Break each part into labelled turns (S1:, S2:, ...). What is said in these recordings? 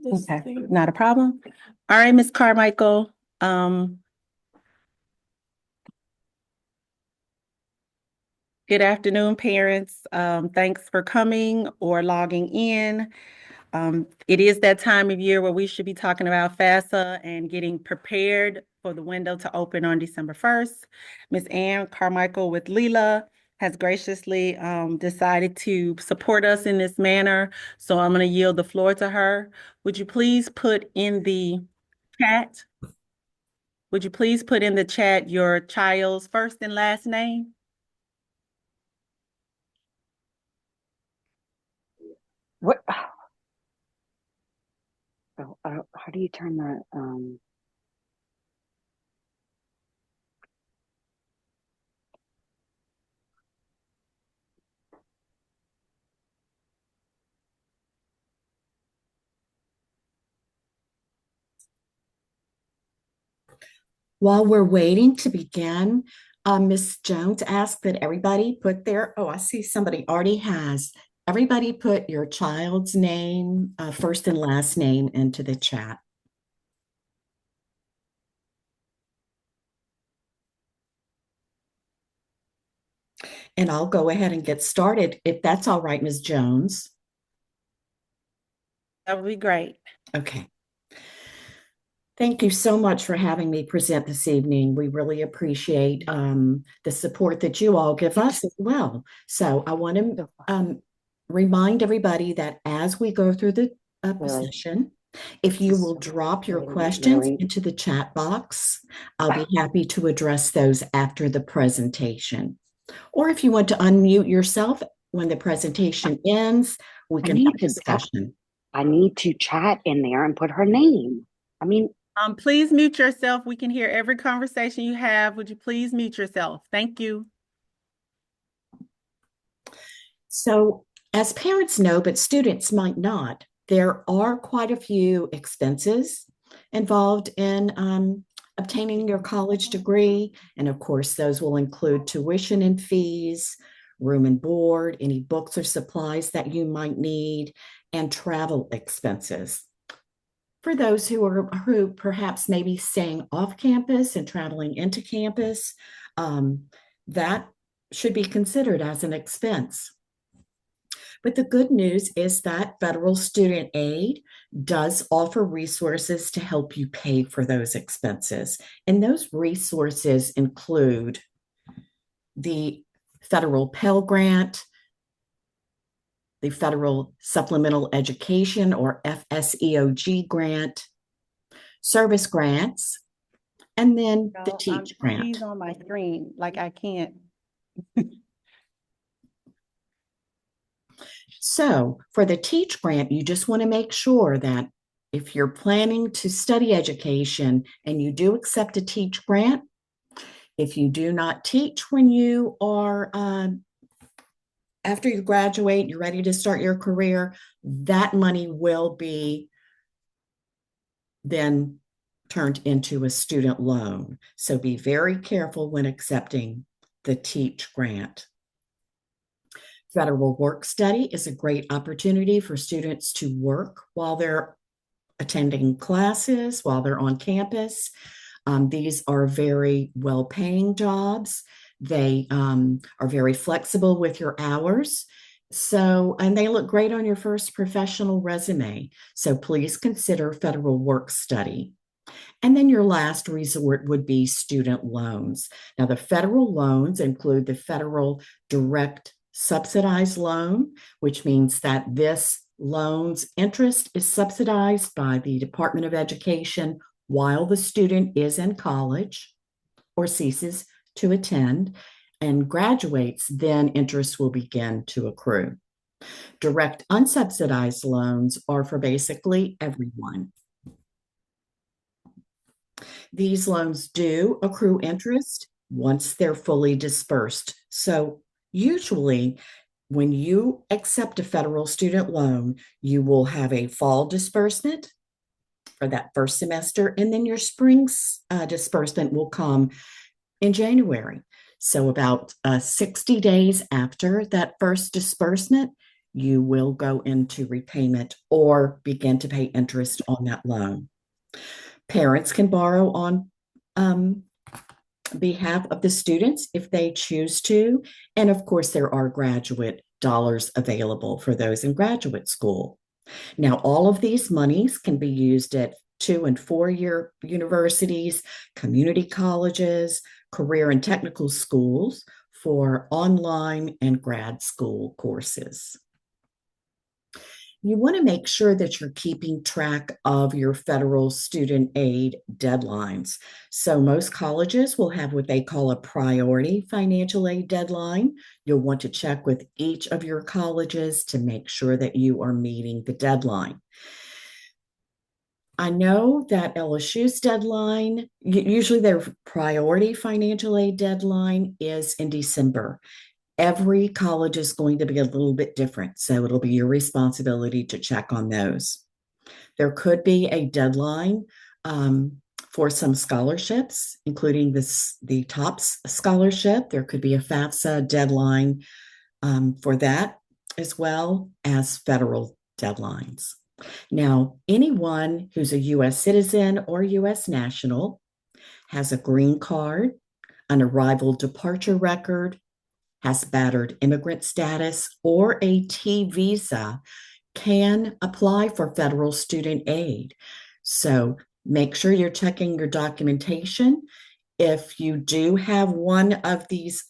S1: Okay, not a problem. All right, Ms. Carmichael. Good afternoon, parents. Thanks for coming or logging in. It is that time of year where we should be talking about FAFSA and getting prepared for the window to open on December 1st. Ms. Ann Carmichael with Leela has graciously decided to support us in this manner, so I'm going to yield the floor to her. Would you please put in the chat? Would you please put in the chat your child's first and last name?
S2: What? Oh, how do you turn the
S3: While we're waiting to begin, Ms. Jones asked that everybody put I see somebody already has. Everybody put your child's name, first and last name into the chat. And I'll go ahead and get started if that's all right, Ms. Jones.
S1: That would be great.
S3: Okay. Thank you so much for having me present this evening. We really appreciate the support that you all give us as well. So I want to remind everybody that as we go through the session, if you will drop your questions into the chat box, I'll be happy to address those after the presentation. Or if you want to unmute yourself when the presentation ends, we can have a discussion.
S2: I need to chat in there and put her name. I mean,
S1: please mute yourself. We can hear every conversation you have. Would you please mute yourself? Thank you.
S3: So, as parents know, but students might not, there are quite a few expenses involved in obtaining your college degree. And of course, those will include tuition and fees, room and board, any books or supplies that you might need, and travel expenses. For those who perhaps may be staying off campus and traveling into campus, that should be considered as an expense. But the good news is that federal student aid does offer resources to help you pay for those expenses. And those resources include the federal Pell Grant, the Federal Supplemental Education or FSEOG grant, service grants, and then the TEACH grant.
S1: He's on my screen, like I can't.
S3: So for the TEACH grant, you just want to make sure that if you're planning to study education and you do accept a TEACH grant, if you do not teach when you are after you graduate, you're ready to start your career, that money will be then turned into a student loan. So be very careful when accepting the TEACH grant. Federal Work Study is a great opportunity for students to work while they're attending classes, while they're on campus. These are very well-paying jobs. They are very flexible with your hours. So, and they look great on your first professional resume. So please consider Federal Work Study. And then your last resort would be student loans. Now, the federal loans include the Federal Direct Subsidized Loan, which means that this loan's interest is subsidized by the Department of Education while the student is in college or ceases to attend and graduates, then interest will begin to accrue. Direct unsubsidized loans are for basically everyone. These loans do accrue interest once they're fully dispersed. So usually when you accept a federal student loan, you will have a fall disbursement for that first semester, and then your spring disbursement will come in January. So about 60 days after that first disbursement, you will go into repayment or begin to pay interest on that loan. Parents can borrow on behalf of the students if they choose to. And of course, there are graduate dollars available for those in graduate school. Now, all of these monies can be used at 2- and 4-year universities, community colleges, career and technical schools for online and grad school courses. You want to make sure that you're keeping track of your federal student aid deadlines. So most colleges will have what they call a priority financial aid deadline. You'll want to check with each of your colleges to make sure that you are meeting the deadline. I know that LSU's deadline, usually their priority financial aid deadline is in December. Every college is going to be a little bit different, so it'll be your responsibility to check on those. There could be a deadline for some scholarships, including the TOPS scholarship. There could be a FAFSA deadline for that, as well as federal deadlines. Now, anyone who's a U.S. citizen or U.S. national, has a green card, an arrival departure record, has battered immigrant status, or a T visa can apply for federal student aid. So make sure you're checking your documentation. If you do have one of these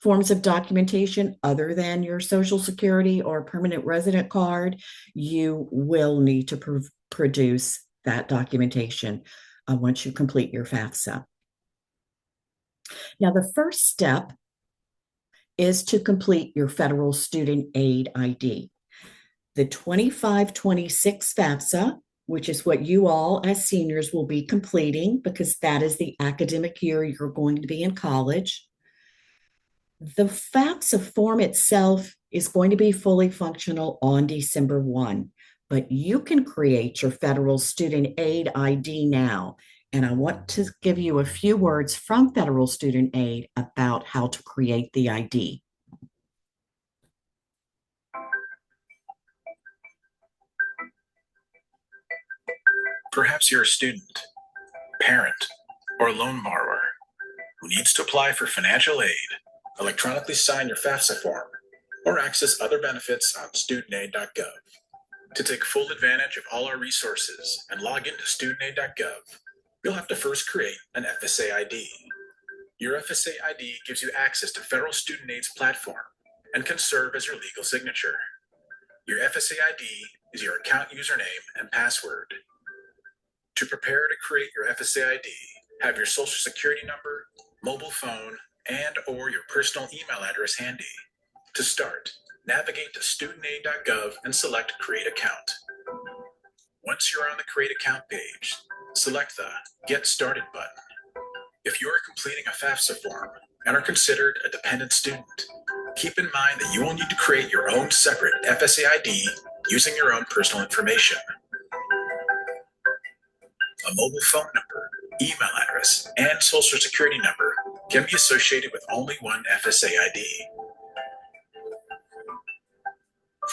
S3: forms of documentation other than your Social Security or permanent resident card, you will need to produce that documentation once you complete your FAFSA. Now, the first step is to complete your federal student aid ID. The 25-26 FAFSA, which is what you all as seniors will be completing because that is the academic year you're going to be in college. The FAFSA form itself is going to be fully functional on December 1, but you can create your federal student aid ID now. And I want to give you a few words from Federal Student Aid about how to create the ID.
S4: Perhaps you're a student, parent, or loan borrower who needs to apply for financial aid, electronically sign your FAFSA form, or access other benefits on studentaid.gov. To take full advantage of all our resources and log into studentaid.gov, you'll have to first create an FSA ID. Your FSA ID gives you access to Federal Student Aid's platform and can serve as your legal signature. Your FSA ID is your account username and password. To prepare to create your FSA ID, have your Social Security number, mobile phone, and/or your personal email address handy. To start, navigate to studentaid.gov and select Create Account. Once you're on the Create Account page, select the Get Started button. If you are completing a FAFSA form and are considered a dependent student, keep in mind that you will need to create your own separate FSA ID using your own personal information. A mobile phone number, email address, and Social Security number can be associated with only one FSA ID.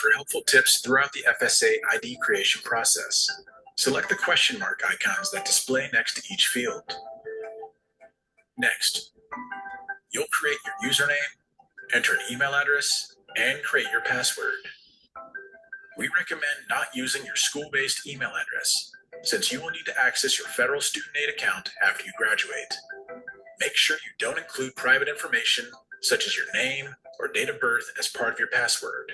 S4: For helpful tips throughout the FSA ID creation process, select the question mark icons that display next to each field. Next, you'll create your username, enter an email address, and create your password. We recommend not using your school-based email address, since you will need to access your federal student aid account after you graduate. Make sure you don't include private information such as your name or date of birth as part of your password.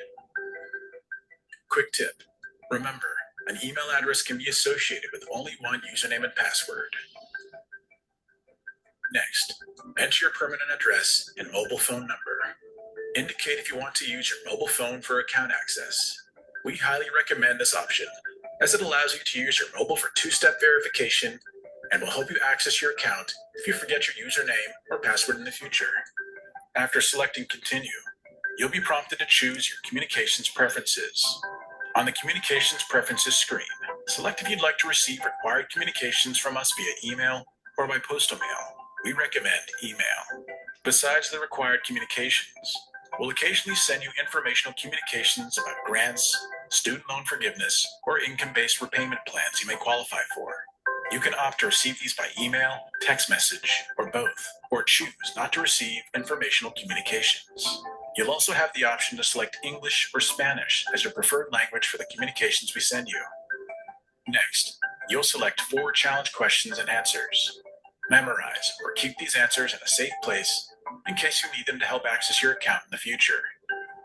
S4: Quick tip, remember, an email address can be associated with only one username and password. Next, enter your permanent address and mobile phone number. Indicate if you want to use your mobile phone for account access. We highly recommend this option, as it allows you to use your mobile for two-step verification and will help you access your account if you forget your username or password in the future. After selecting Continue, you'll be prompted to choose your communications preferences. On the Communications Preferences screen, select if you'd like to receive required communications from us via email or by postal mail. We recommend email. Besides the required communications, will occasionally send you informational communications about grants, student loan forgiveness, or income-based repayment plans you may qualify for. You can opt to receive these by email, text message, or both, or choose not to receive informational communications. You'll also have the option to select English or Spanish as your preferred language for the communications we send you. Next, you'll select 4 challenge questions and answers. Memorize or keep these answers in a safe place in case you need them to help access your account in the future.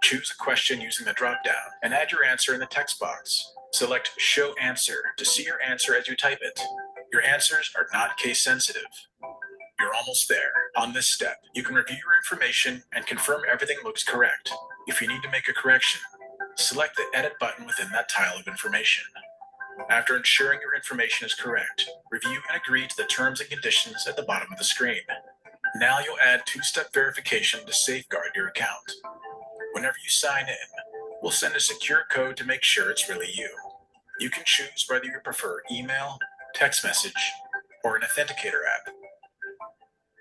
S4: Choose a question using the drop-down and add your answer in the text box. Select Show Answer to see your answer as you type it. Your answers are not case sensitive. You're almost there. On this step, you can review your information and confirm everything looks correct. If you need to make a correction, select the Edit button within that tile of information. After ensuring your information is correct, review and agree to the terms and conditions at the bottom of the screen. Now you'll add 2-step verification to safeguard your account. Whenever you sign in, we'll send a secure code to make sure it's really you. You can choose whether you prefer email, text message, or an authenticator app.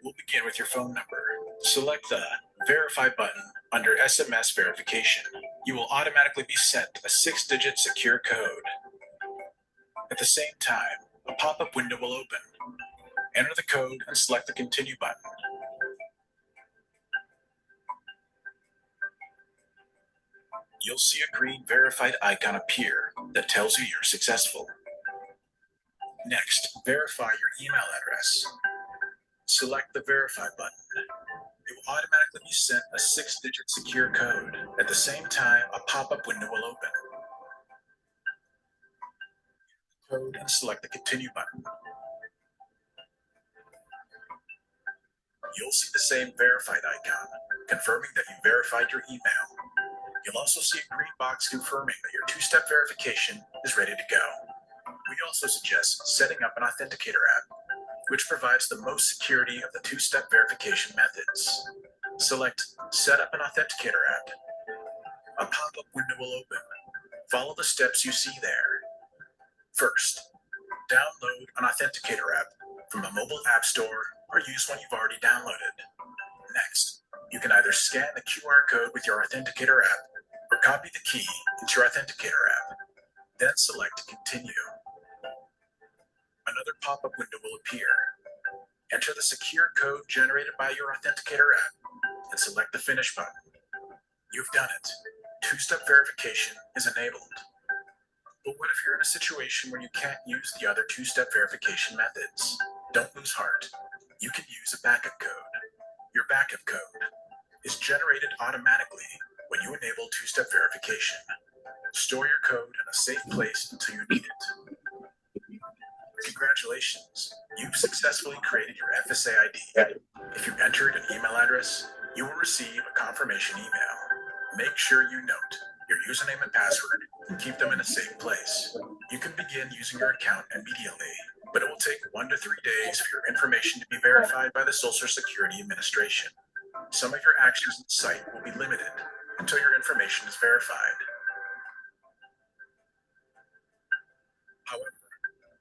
S4: We'll begin with your phone number. Select the Verify button under SMS verification. You will automatically be sent a 6-digit secure code. At the same time, a pop-up window will open. Enter the code and select the Continue button. You'll see a green verified icon appear that tells you you're successful. Next, verify your email address. Select the Verify button. It will automatically be sent a 6-digit secure code. At the same time, a pop-up window will open. Code and select the Continue button. You'll see the same verified icon, confirming that you verified your email. You'll also see a green box confirming that your 2-step verification is ready to go. We also suggest setting up an authenticator app, which provides the most security of the 2-step verification methods. Select Set up an authenticator app. A pop-up window will open. Follow the steps you see there. First, download an authenticator app from the mobile app store or use one you've already downloaded. Next, you can either scan the QR code with your authenticator app or copy the key into your authenticator app. Then select Continue. Another pop-up window will appear. Enter the secure code generated by your authenticator app and select the Finish button. You've done it. 2-step verification is enabled. But what if you're in a situation where you can't use the other 2-step verification methods? Don't lose heart. You can use a backup code. Your backup code is generated automatically when you enable 2-step verification. Store your code in a safe place until you need it. Congratulations, you've successfully created your FSA ID. If you entered an email address, you will receive a confirmation email. Make sure you note your username and password and keep them in a safe place. You can begin using your account immediately, but it will take 1 to 3 days for your information to be verified by the Social Security Administration. Some of your actions on the site will be limited until your information is verified. However,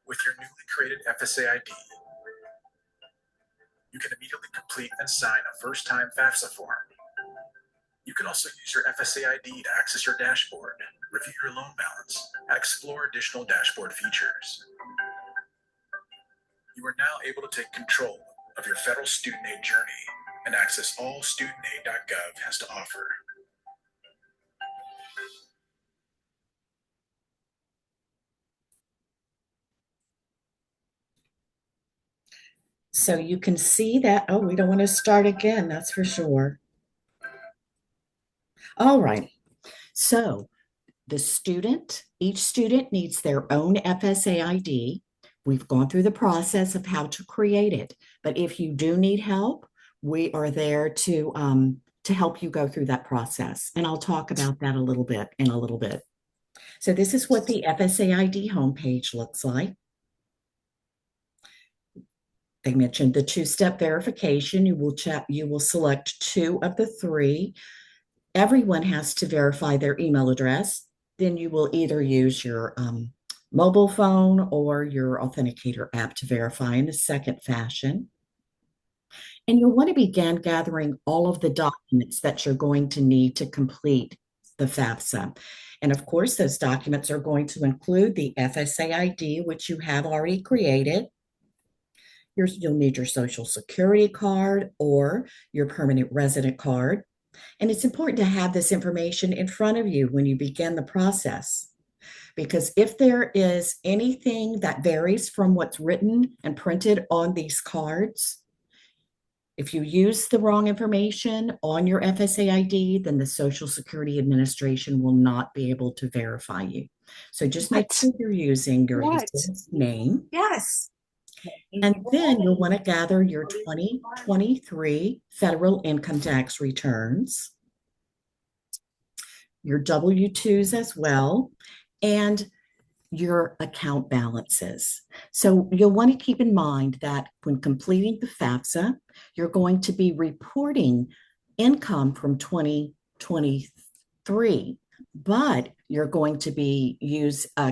S4: with your newly created FSA ID, you can immediately complete and sign a first-time FAFSA form. You can also use your FSA ID to access your dashboard, review your loan balance, and explore additional dashboard features. You are now able to take control of your federal student aid journey and access all studentaid.gov has to offer.
S3: So you can see that, oh, we don't want to start again, that's for sure. All right, so each student needs their own FSA ID. We've gone through the process of how to create it, but if you do need help, we are there to help you go through that process. And I'll talk about that in a little bit. So this is what the FSA ID homepage looks like. They mentioned the 2-step verification. You will select 2 of the 3. Everyone has to verify their email address. Then you will either use your mobile phone or your authenticator app to verify in a second fashion. And you'll want to begin gathering all of the documents that you're going to need to complete the FAFSA. And of course, those documents are going to include the FSA ID, which you have already created. You'll need your Social Security card or your permanent resident card. And it's important to have this information in front of you when you begin the process. Because if there is anything that varies from what's written and printed on these cards, if you use the wrong information on your FSA ID, then the Social Security Administration will not be able to verify you. So just make sure you're using your name.
S5: Yes.
S3: And then you'll want to gather your 2023 federal income tax returns, your W-2s as well, and your account balances. So you'll want to keep in mind that when completing the FAFSA, you're going to be reporting income from 2023, but you're going to be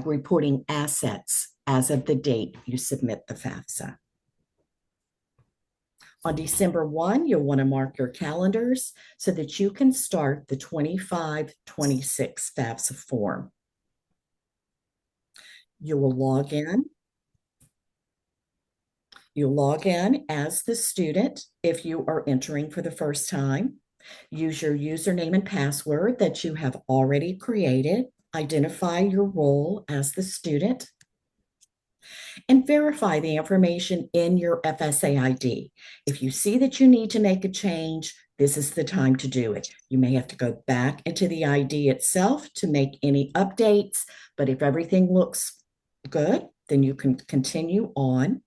S3: reporting assets as of the date you submit the FAFSA. On December 1, you'll want to mark your calendars so that you can start the 25-26 FAFSA form. You will log in. You'll log in as the student if you are entering for the first time. Use your username and password that you have already created. Identify your role as the student. And verify the information in your FSA ID. If you see that you need to make a change, this is the time to do it. You may have to go back into the ID itself to make any updates, but if everything looks good, then you can continue on.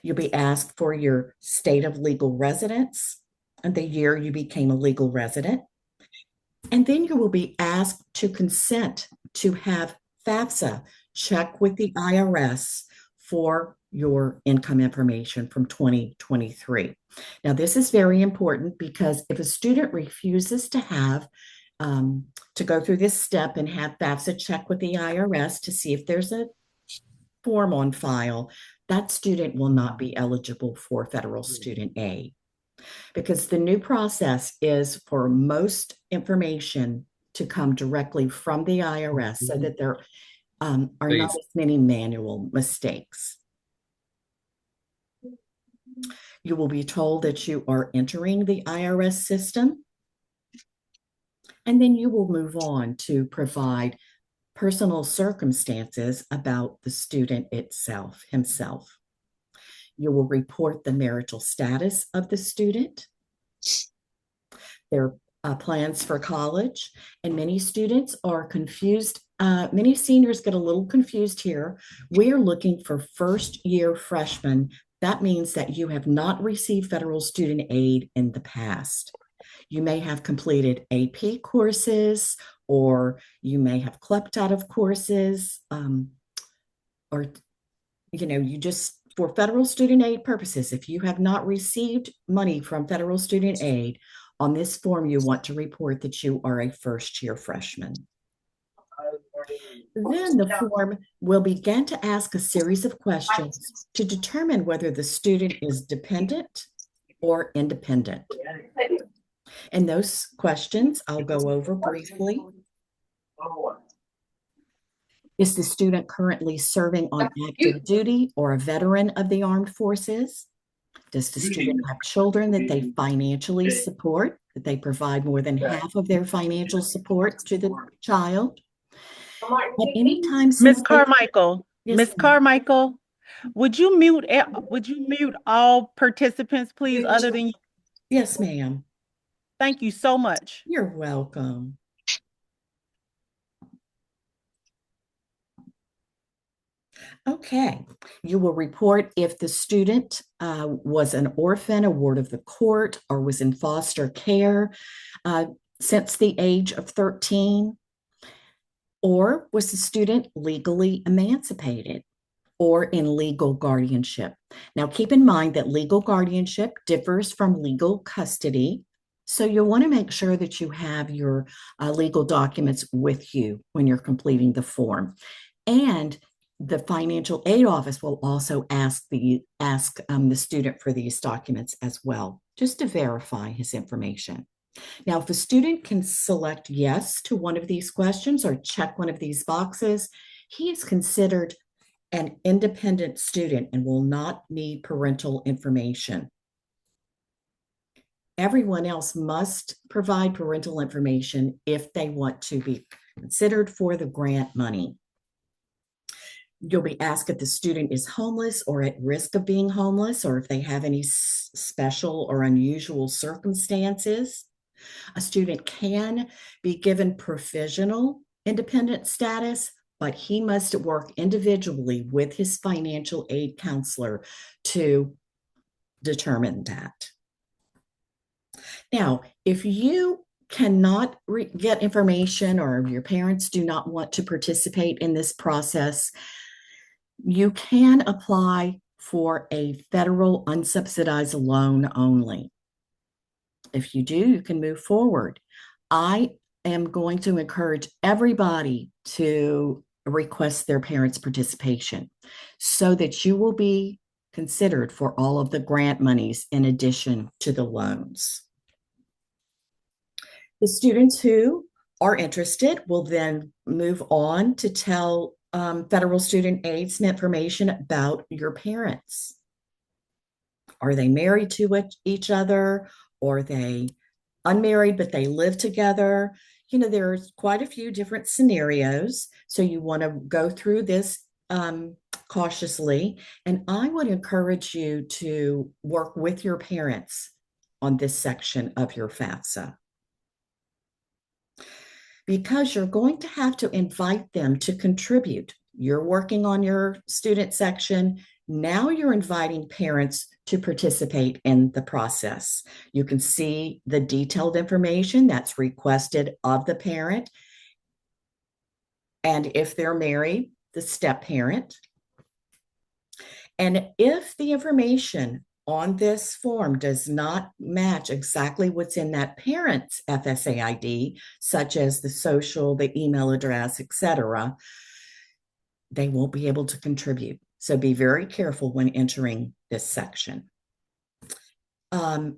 S3: You'll be asked for your state of legal residence and the year you became a legal resident. And then you will be asked to consent to have FAFSA check with the IRS for your income information from 2023. Now, this is very important because if a student refuses to have to go through this step and have FAFSA check with the IRS to see if there's a form on file, that student will not be eligible for federal student aid, because the new process is for most information to come directly from the IRS so that there are not as many manual mistakes. You will be told that you are entering the IRS system, and then you will move on to provide personal circumstances about the student himself. You will report the marital status of the student, their plans for college, and many students are confused. Many seniors get a little confused here. We are looking for first-year freshmen. That means that you have not received federal student aid in the past. You may have completed AP courses, or you may have clept out of courses, or you just, for federal student aid purposes, if you have not received money from federal student aid, on this form you want to report that you are a first-year freshman. Then the form will begin to ask a series of questions to determine whether the student is dependent or independent. And those questions I'll go over briefly. Is the student currently serving on active duty or a veteran of the armed forces? Does the student have children that they financially support, that they provide more than half of their financial support to the child? At any time,
S1: Ms. Carmichael,
S3: Yes,
S1: Ms.
S3: ma'am.
S1: Carmichael, would you mute all participants, please, other than you?
S3: Yes, ma'am.
S1: Thank you so much.
S3: You're welcome. Okay, you will report if the student was an orphan, a ward of the court, or was in foster care since the age of 13, or was the student legally emancipated or in legal guardianship. Now, keep in mind that legal guardianship differs from legal custody, so you'll want to make sure that you have your legal documents with you when you're completing the form. And the financial aid office will also ask the student for these documents as well just to verify his information. Now, if a student can select yes to one of these questions or check one of these boxes, he is considered an independent student and will not need parental information. Everyone else must provide parental information if they want to be considered for the grant money. You'll be asked if the student is homeless or at risk of being homeless, or if they have any special or unusual circumstances. A student can be given provisional independent status, but he must work individually with his financial aid counselor to determine that. Now, if you cannot get information or your parents do not want to participate in this process, you can apply for a federal unsubsidized loan only. If you do, you can move forward. I am going to encourage everybody to request their parents' participation so that you will be considered for all of the grant monies in addition to the loans. The students who are interested will then move on to tell federal student aid some information about your parents. Are they married to each other? Or are they unmarried, but they live together? You know, there's quite a few different scenarios. So you want to go through this cautiously. And I would encourage you to work with your parents on this section of your FAFSA, because you're going to have to invite them to contribute. You're working on your student section. Now you're inviting parents to participate in the process. You can see the detailed information that's requested of the parent. And if they're married, the step parent. And if the information on this form does not match exactly what's in that parent's FSA ID, such as the social, the email address, etc., they won't be able to contribute. So be very careful when entering this section. I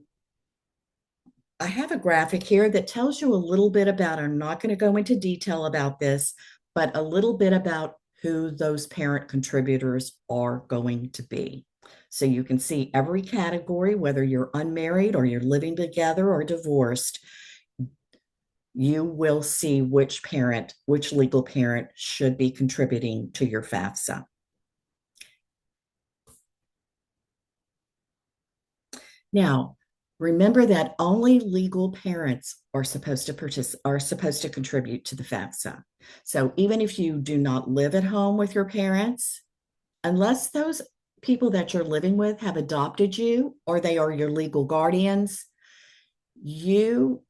S3: have a graphic here that tells you a little bit about, I'm not going to go into detail about this, but a little bit about who those parent contributors are going to be. So you can see every category, whether you're unmarried or you're living together or divorced, you will see which parent, which legal parent should be contributing to your FAFSA. Now, remember that only legal parents are supposed to contribute to the FAFSA. So even if you do not live at home with your parents, unless those people that you're living with have adopted you or they are your legal guardians, you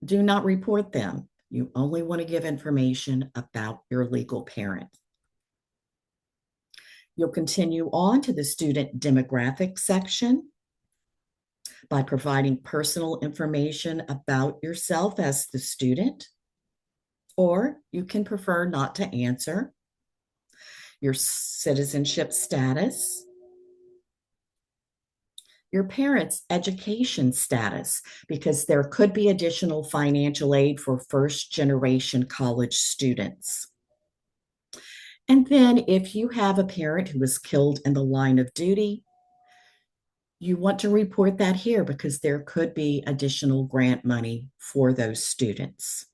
S3: do not report them. You only want to give information about your legal parent. You'll continue on to the student demographic section by providing personal information about yourself as the student, or you can prefer not to answer. Your citizenship status, your parents' education status, because there could be additional financial aid for first-generation college students. And then if you have a parent who was killed in the line of duty, you want to report that here because there could be additional grant money for those students.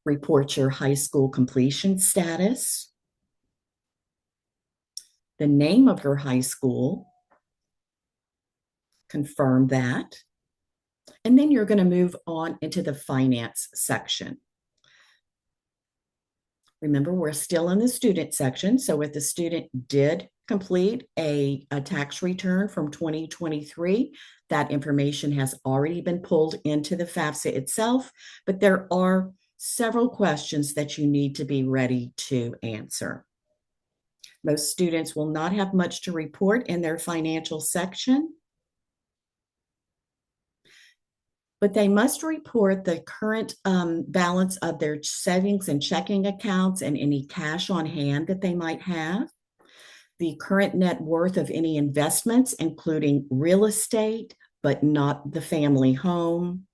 S3: Report your high school completion status, the name of your high school, confirm that, and then you're going to move on into the finance section. Remember, we're still in the student section, so if the student did complete a tax return from 2023, that information has already been pulled into the FAFSA itself, but there are several questions that you need to be ready to answer. Most students will not have much to report in their financial section, but they must report the current balance of their savings and checking accounts and any cash on hand that they might have. the current net worth of any investments, including real estate, but not the family home,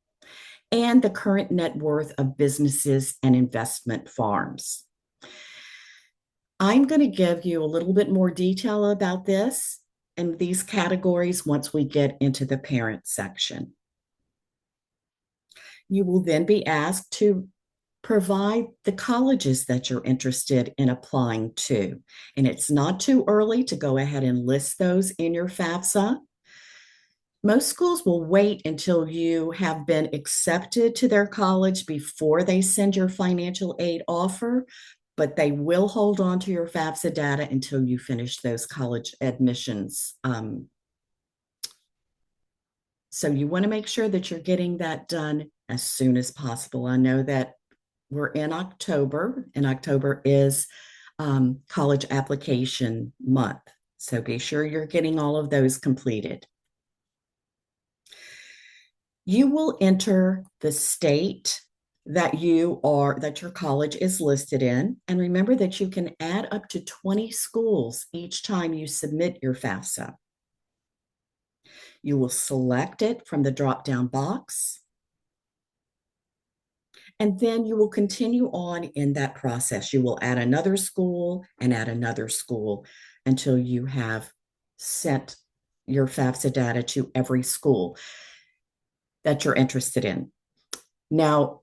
S3: and the current net worth of businesses and investment farms. I'm going to give you a little bit more detail about this and these categories once we get into the parent section. You will then be asked to provide the colleges that you're interested in applying to. And it's not too early to go ahead and list those in your FAFSA. Most schools will wait until you have been accepted to their college before they send your financial aid offer, but they will hold on to your FAFSA data until you finish those college admissions. So you want to make sure that you're getting that done as soon as possible. I know that we're in October, and October is college application month. So be sure you're getting all of those completed. You will enter the state that your college is listed in. And remember that you can add up to 20 schools each time you submit your FAFSA. You will select it from the drop-down box. And then you will continue on in that process. You will add another school and add another school until you have sent your FAFSA data to every school that you're interested in. Now,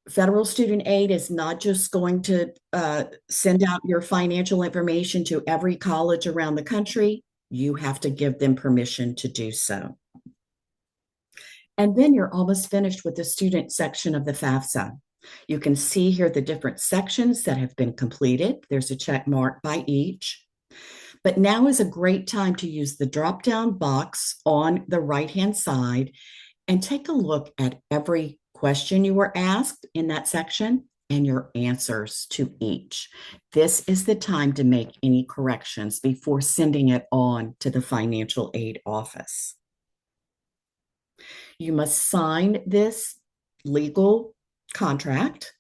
S3: federal student aid is not just going to send out your financial information to every college around the country. You have to give them permission to do so. And then you're almost finished with the student section of the FAFSA. You can see here the different sections that have been completed. There's a check mark by each. But now is a great time to use the drop-down box on the right-hand side and take a look at every question you were asked in that section and your answers to each. This is the time to make any corrections before sending it on to the financial aid office. You must sign this legal contract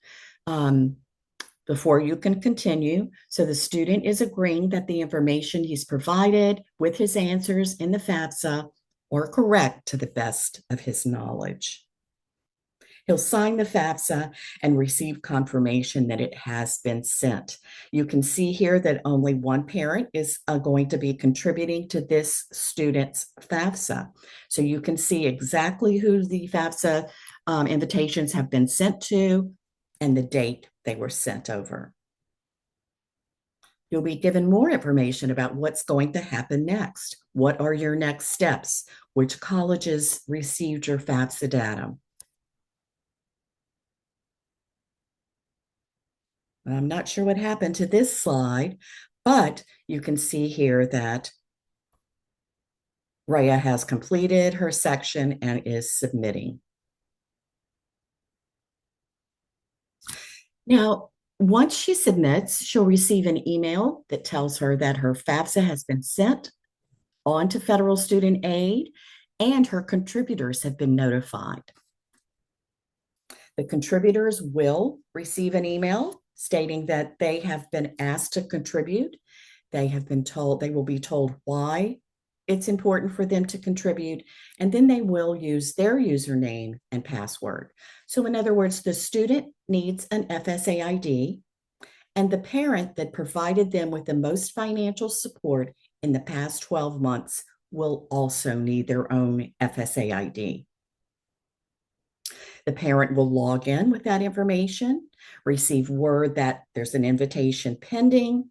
S3: before you can continue. So the student is agreeing that the information he's provided with his answers in the FAFSA are correct to the best of his knowledge. He'll sign the FAFSA and receive confirmation that it has been sent. You can see here that only one parent is going to be contributing to this student's FAFSA. So you can see exactly who the FAFSA invitations have been sent to and the date they were sent over. You'll be given more information about what's going to happen next. What are your next steps? Which colleges received your FAFSA data? I'm not sure what happened to this slide, but you can see here that Rhea has completed her section and is submitting. Now, once she submits, she'll receive an email that tells her that her FAFSA has been sent on to federal student aid and her contributors have been notified. The contributors will receive an email stating that they have been asked to contribute. They will be told why it's important for them to contribute, and then they will use their username and password. So in other words, the student needs an FSA ID, and the parent that provided them with the most financial support in the past 12 months will also need their own FSA ID. The parent will log in with that information, receive word that there's an invitation pending.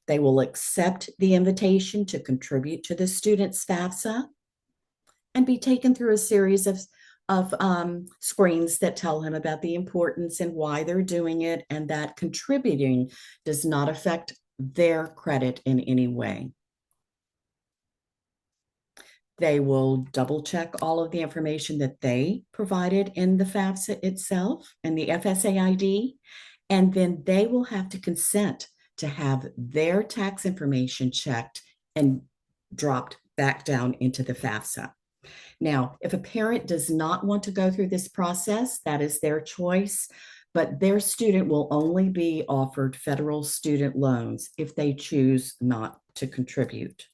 S3: They will accept the invitation to contribute to the student's FAFSA and be taken through a series of screens that tell him about the importance and why they're doing it, and that contributing does not affect their credit in any way. They will double check all of the information that they provided in the FAFSA itself and the FSA ID, and then they will have to consent to have their tax information checked and dropped back down into the FAFSA. Now, if a parent does not want to go through this process, that is their choice, but their student will only be offered federal student loans if they choose not to contribute.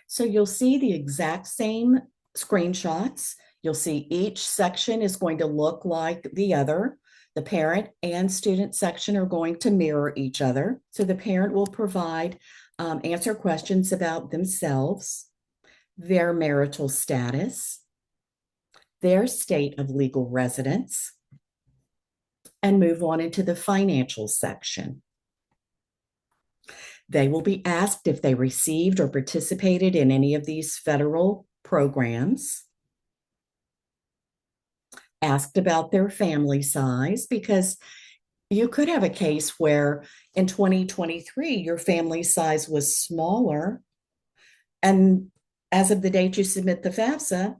S3: So you'll see the exact same screenshots. You'll see each section is going to look like the other. The parent and student section are going to mirror each other. So the parent will provide, answer questions about themselves, their marital status, their state of legal residence, and move on into the financial section. They will be asked if they received or participated in any of these federal programs, asked about their family size, because you could have a case where in 2023, your family size was smaller. And as of the date you submit the FAFSA,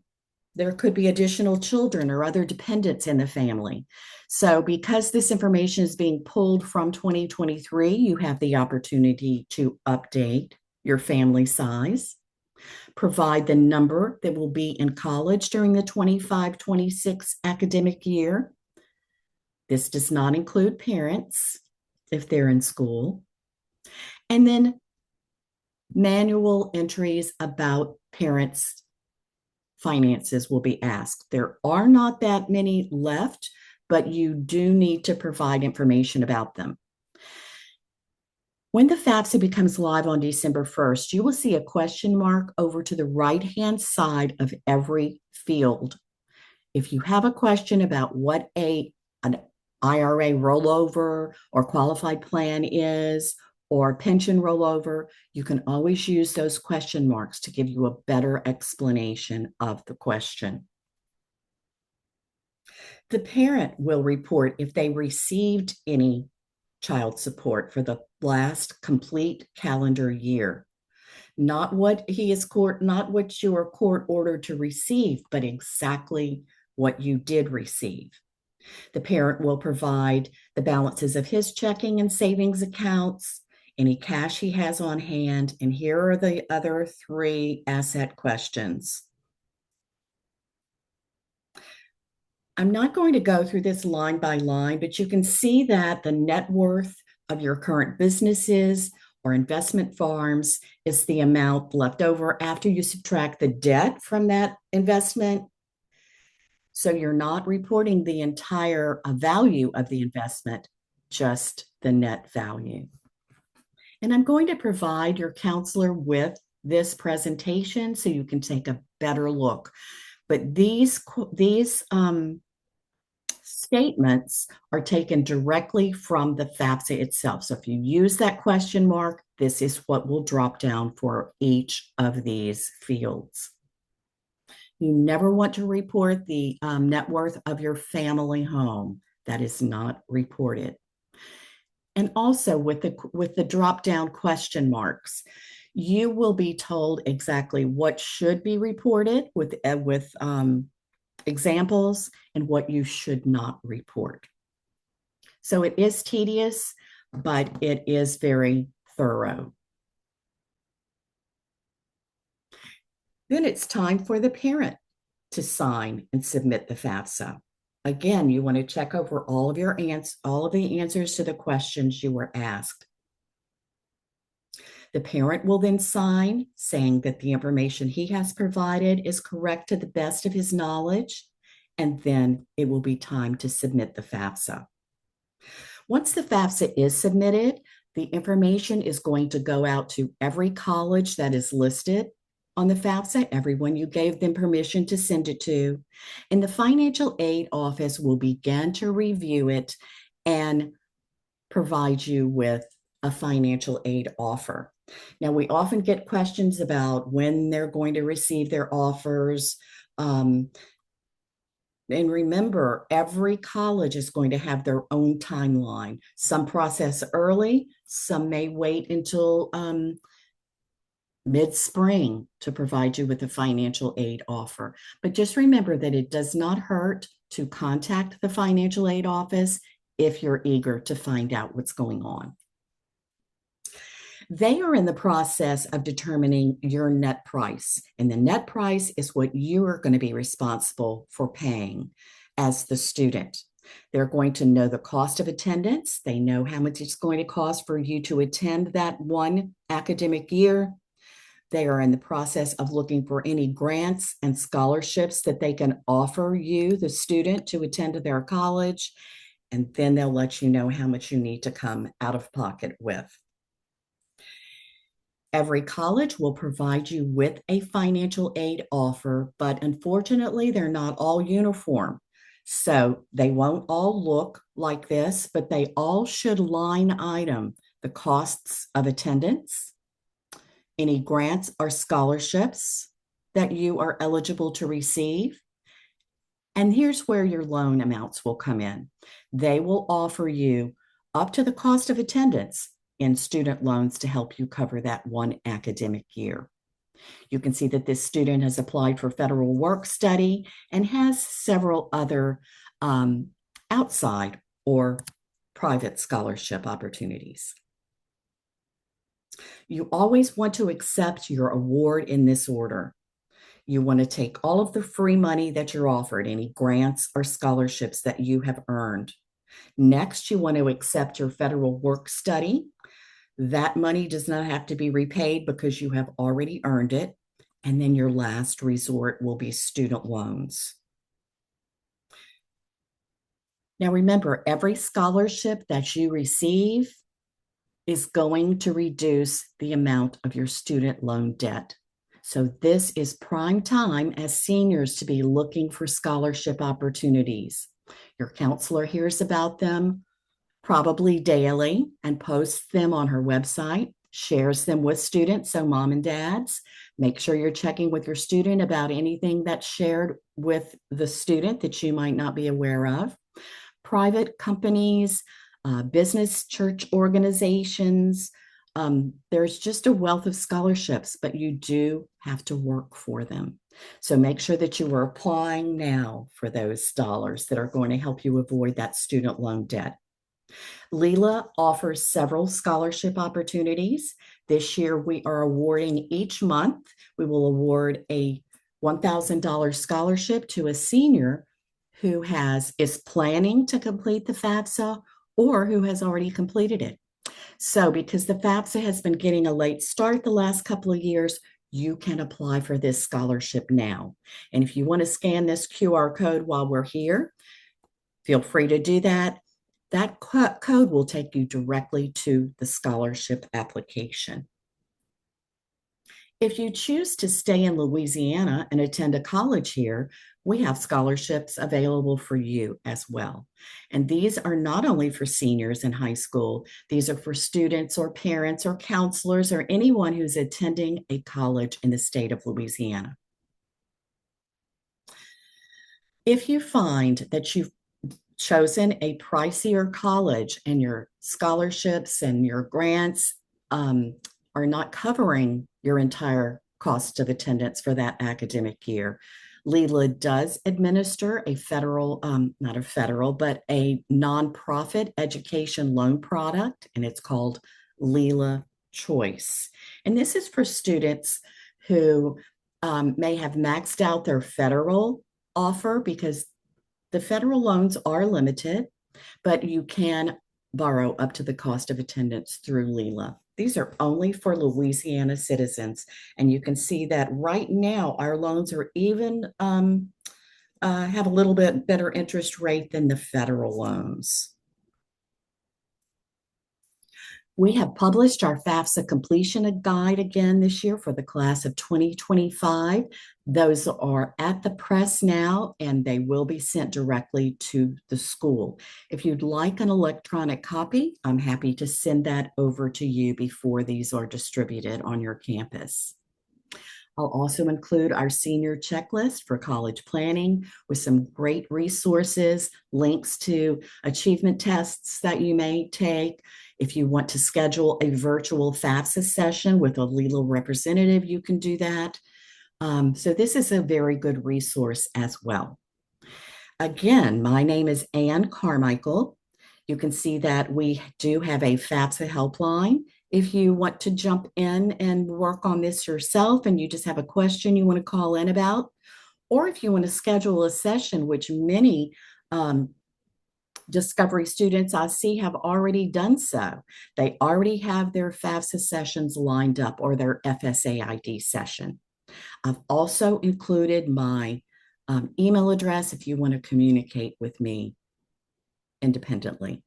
S3: there could be additional children or other dependents in the family. So because this information is being pulled from 2023, you have the opportunity to update your family size, provide the number that will be in college during the 25-26 academic year. This does not include parents if they're in school. And then manual entries about parents' finances will be asked. There are not that many left, but you do need to provide information about them. When the FAFSA becomes live on December 1st, you will see a question mark over to the right-hand side of every field. If you have a question about what an IRA rollover or qualified plan is, or pension rollover, you can always use those question marks to give you a better explanation of the question. The parent will report if they received any child support for the last complete calendar year. Not what not what you are court ordered to receive, but exactly what you did receive. The parent will provide the balances of his checking and savings accounts, any cash he has on hand, and here are the other 3 asset questions. I'm not going to go through this line by line, but you can see that the net worth of your current businesses or investment farms is the amount left over after you subtract the debt from that investment. So you're not reporting the entire value of the investment, just the net value. And I'm going to provide your counselor with this presentation so you can take a better look. But these statements are taken directly from the FAFSA itself. So if you use that question mark, this is what will drop down for each of these fields. You never want to report the net worth of your family home. That is not reported. And also with the drop-down question marks, you will be told exactly what should be reported with examples and what you should not report. So it is tedious, but it is very thorough. Then it's time for the parent to sign and submit the FAFSA. Again, you want to check over all of the answers to the questions you were asked. The parent will then sign saying that the information he has provided is correct to the best of his knowledge, and then it will be time to submit the FAFSA. Once the FAFSA is submitted, the information is going to go out to every college that is listed on the FAFSA, everyone you gave them permission to send it to, and the financial aid office will begin to review it and provide you with a financial aid offer. Now, we often get questions about when they're going to receive their offers. And remember, every college is going to have their own timeline. Some process early, some may wait until mid-spring to provide you with a financial aid offer. But just remember that it does not hurt to contact the financial aid office if you're eager to find out what's going on. They are in the process of determining your net price, and the net price is what you are going to be responsible for paying as the student. They're going to know the cost of attendance. They know how much it's going to cost for you to attend that one academic year. They are in the process of looking for any grants and scholarships that they can offer you, the student, to attend to their college. And then they'll let you know how much you need to come out of pocket with. Every college will provide you with a financial aid offer, but unfortunately, they're not all uniform. So they won't all look like this, but they all should line item the costs of attendance, any grants or scholarships that you are eligible to receive. And here's where your loan amounts will come in. They will offer you up to the cost of attendance in student loans to help you cover that one academic year. You can see that this student has applied for federal work study and has several other outside or private scholarship opportunities. You always want to accept your award in this order. You want to take all of the free money that you're offered, any grants or scholarships that you have earned. Next, you want to accept your federal work study. That money does not have to be repaid because you have already earned it. And then your last resort will be student loans. Now remember, every scholarship that you receive is going to reduce the amount of your student loan debt. So this is prime time as seniors to be looking for scholarship opportunities. Your counselor hears about them probably daily and posts them on her website, shares them with students. So mom and dads, make sure you're checking with your student about anything that's shared with the student that you might not be aware of. Private companies, business church organizations, there's just a wealth of scholarships, but you do have to work for them. So make sure that you are applying now for those dollars that are going to help you avoid that student loan debt. Leela offers several scholarship opportunities. This year, we are awarding each month. We will award a $1,000 scholarship to a senior who is planning to complete the FAFSA or who has already completed it. So because the FAFSA has been getting a late start the last couple of years, you can apply for this scholarship now. And if you want to scan this QR code while we're here, feel free to do that. That code will take you directly to the scholarship application. If you choose to stay in Louisiana and attend a college here, we have scholarships available for you as well. And these are not only for seniors in high school, these are for students or parents or counselors or anyone who's attending a college in the state of Louisiana. If you find that you've chosen a pricier college and your scholarships and your grants are not covering your entire cost of attendance for that academic year, Leela does administer a not a federal, but a nonprofit education loan product, and it's called Leela Choice. And this is for students who may have maxed out their federal offer because the federal loans are limited, but you can borrow up to the cost of attendance through Leela. These are only for Louisiana citizens. And you can see that right now, our loans are even have a little bit better interest rate than the federal loans. We have published our FAFSA completion guide again this year for the class of 2025. Those are at the press now, and they will be sent directly to the school. If you'd like an electronic copy, I'm happy to send that over to you before these are distributed on your campus. I'll also include our senior checklist for college planning with some great resources, links to achievement tests that you may take. If you want to schedule a virtual FAFSA session with a Leela representative, you can do that. So this is a very good resource as well. Again, my name is Ann Carmichael. You can see that we do have a FAFSA helpline. If you want to jump in and work on this yourself and you just have a question you want to call in about, or if you want to schedule a session, which many Discovery students I see have already done so. They already have their FAFSA sessions lined up or their FSAID session. I've also included my email address if you want to communicate with me independently.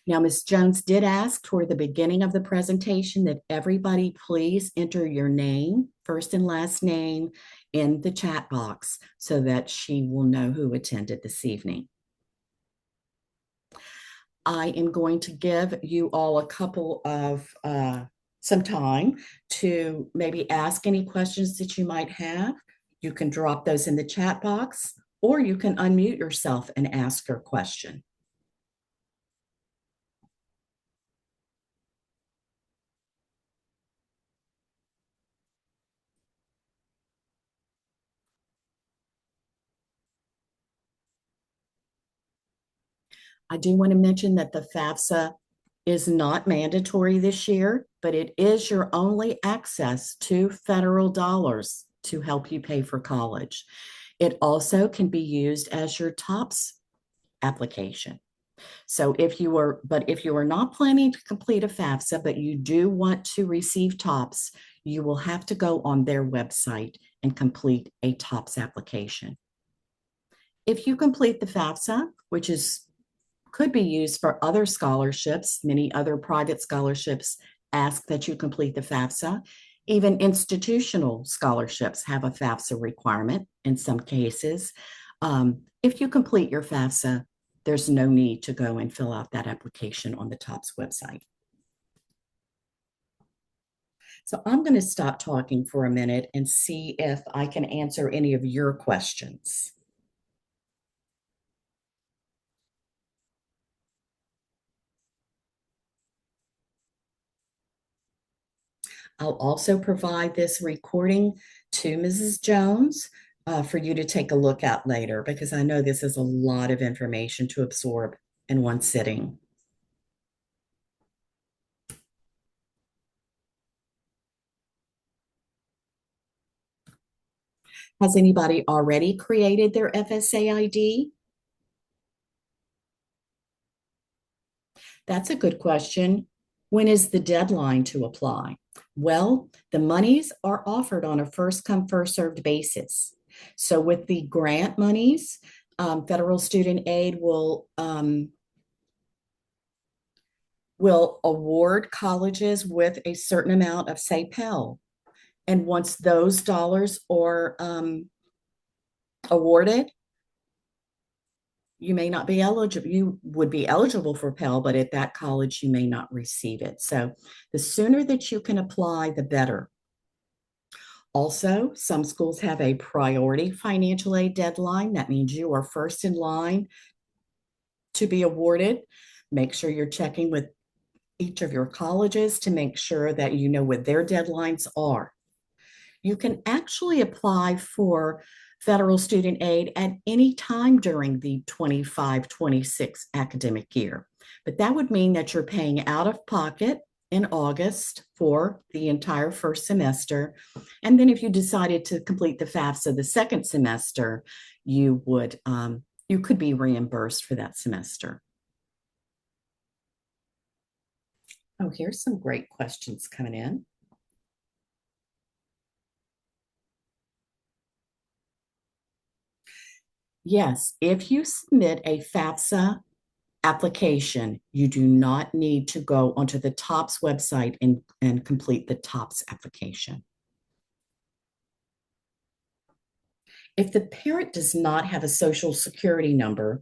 S3: Now, Ms. Jones did ask toward the beginning of the presentation that everybody please enter your name, first and last name, in the chat box so that she will know who attended this evening. I am going to give you all a couple of some time to maybe ask any questions that you might have. You can drop those in the chat box, or you can unmute yourself and ask your question. I do want to mention that the FAFSA is not mandatory this year, but it is your only access to federal dollars to help you pay for college. It also can be used as your TOPS application. So if you are not planning to complete a FAFSA, but you do want to receive TOPS, you will have to go on their website and complete a TOPS application. If you complete the FAFSA, which could be used for other scholarships, many other private scholarships ask that you complete the FAFSA. Even institutional scholarships have a FAFSA requirement in some cases. If you complete your FAFSA, there's no need to go and fill out that application on the TOPS website. So I'm going to stop talking for a minute and see if I can answer any of your questions. I'll also provide this recording to Mrs. Jones for you to take a look at later, because I know this is a lot of information to absorb in one sitting. Has anybody already created their FSA ID? That's a good question. When is the deadline to apply? Well, the monies are offered on a first come, first served basis. So with the grant monies, federal student aid will award colleges with a certain amount of, say, Pell. And once those dollars are awarded, you may not be eligible. You would be eligible for Pell, but at that college, you may not receive it. So the sooner that you can apply, the better. Also, some schools have a priority financial aid deadline. That means you are first in line to be awarded. Make sure you're checking with each of your colleges to make sure that you know what their deadlines are. You can actually apply for federal student aid at any time during the 25-26 academic year. But that would mean that you're paying out of pocket in August for the entire first semester. And then if you decided to complete the FAFSA the second semester, you could be reimbursed for that semester. Oh, here's some great questions coming in. Yes, if you submit a FAFSA application, you do not need to go onto the TOPS website and complete the TOPS application. If the parent does not have a social security number,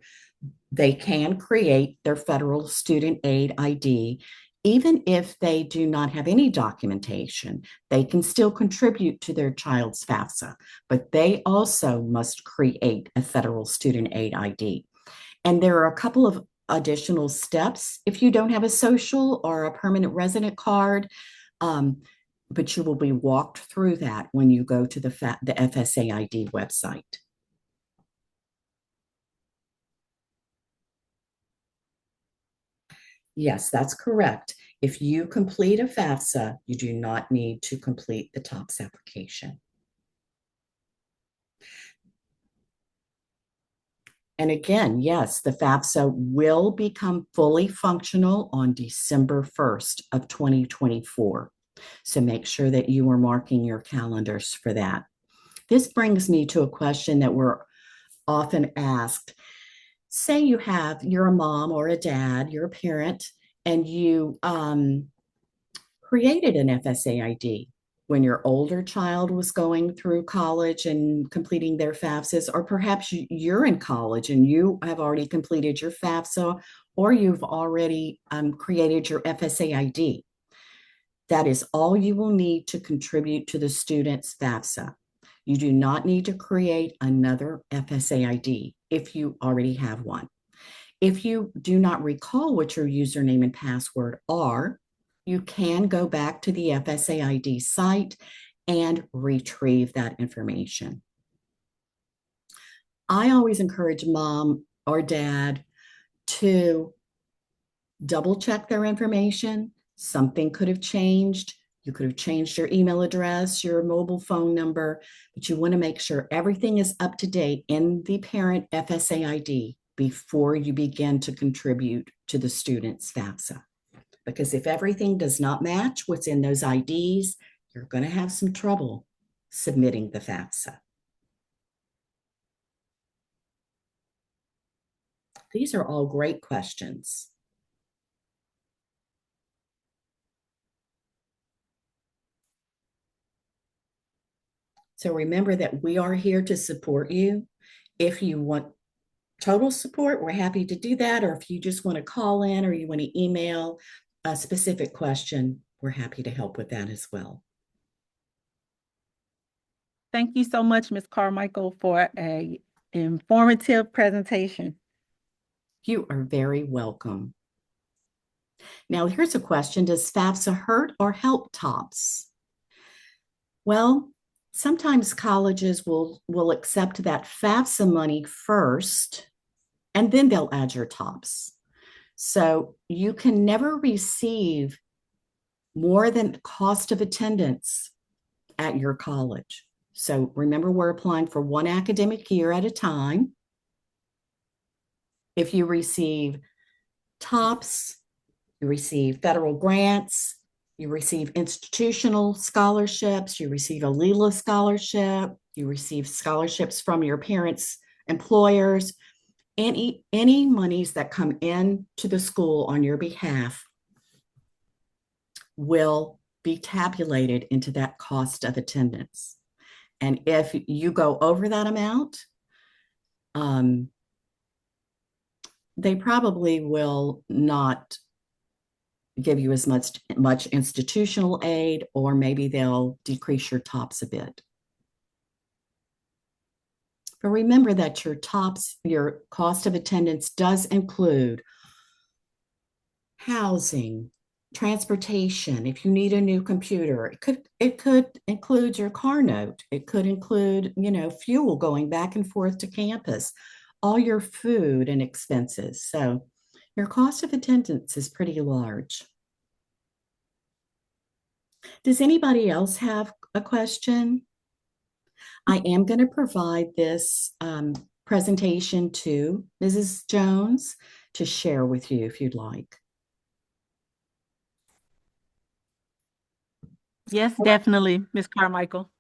S3: they can create their federal student aid ID. Even if they do not have any documentation, they can still contribute to their child's FAFSA, but they also must create a federal student aid ID. And there are a couple of additional steps if you don't have a social or a permanent resident card, but you will be walked through that when you go to the FSAID website. Yes, that's correct. If you complete a FAFSA, you do not need to complete the TOPS application. And again, yes, the FAFSA will become fully functional on December 1st of 2024. So make sure that you are marking your calendars for that. This brings me to a question that we're often asked. Say you're a mom or a dad, you're a parent, and you created an FSA ID when your older child was going through college and completing their FAFSAs, or perhaps you're in college and you have already completed your FAFSA, or you've already created your FSA ID. That is all you will need to contribute to the student's FAFSA. You do not need to create another FSA ID if you already have one. If you do not recall what your username and password are, you can go back to the FSA ID site and retrieve that information. I always encourage mom or dad to double check their information. Something could have changed. You could have changed your email address, your mobile phone number, but you want to make sure everything is up to date in the parent FSA ID before you begin to contribute to the student's FAFSA. Because if everything does not match what's in those IDs, you're going to have some trouble submitting the FAFSA. These are all great questions. So remember that we are here to support you. If you want total support, we're happy to do that. Or if you just want to call in or you want to email a specific question, we're happy to help with that as well.
S1: Thank you so much, Ms. Carmichael, for an informative presentation.
S3: You are very welcome. Now, here's a question. Does FAFSA hurt or help TOPS? Well, sometimes colleges will accept that FAFSA money first, and then they'll add your TOPS. So you can never receive more than the cost of attendance at your college. So remember, we're applying for one academic year at a time. If you receive TOPS, you receive federal grants, you receive institutional scholarships, you receive a LELA scholarship, you receive scholarships from your parents' employers, any monies that come in to the school on your behalf will be tabulated into that cost of attendance. And if you go over that amount, they probably will not give you as much institutional aid, or maybe they'll decrease your TOPS a bit. But remember that your TOPS, your cost of attendance, does include housing, transportation. If you need a new computer, it could include your car note. It could include, fuel going back and forth to campus, all your food and expenses. So your cost of attendance is pretty large. Does anybody else have a question? I am going to provide this presentation to Mrs. Jones to share with you if you'd like.
S1: Yes, definitely, Ms. Carmichael.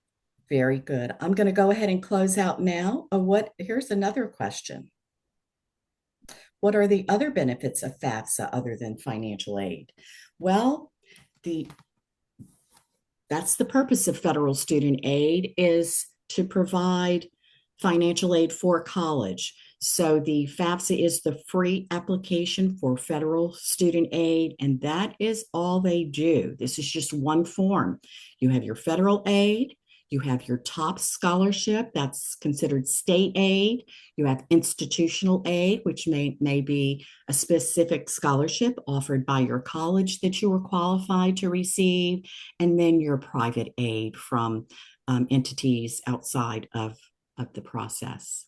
S3: Very good. I'm going to go ahead and close out now. Here's another question. What are the other benefits of FAFSA other than financial aid? Well, that's the purpose of federal student aid, is to provide financial aid for college. So the FAFSA is the free application for federal student aid, and that is all they do. This is just one form. You have your federal aid, you have your TOPS scholarship, that's considered state aid. You have institutional aid, which may be a specific scholarship offered by your college that you were qualified to receive, and then your private aid from entities outside of the process.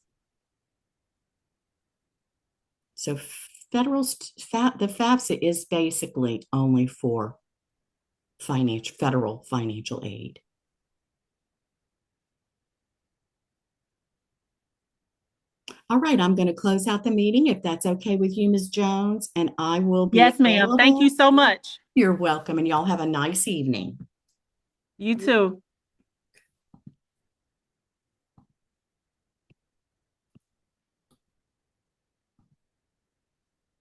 S3: So the FAFSA is basically only for federal financial aid. All right, I'm going to close out the meeting if that's okay with you, Ms. Jones, and I will be
S1: Yes, ma'am. Thank you
S3: available.
S1: so much.
S3: You're welcome, and y'all have a nice evening.
S1: You too.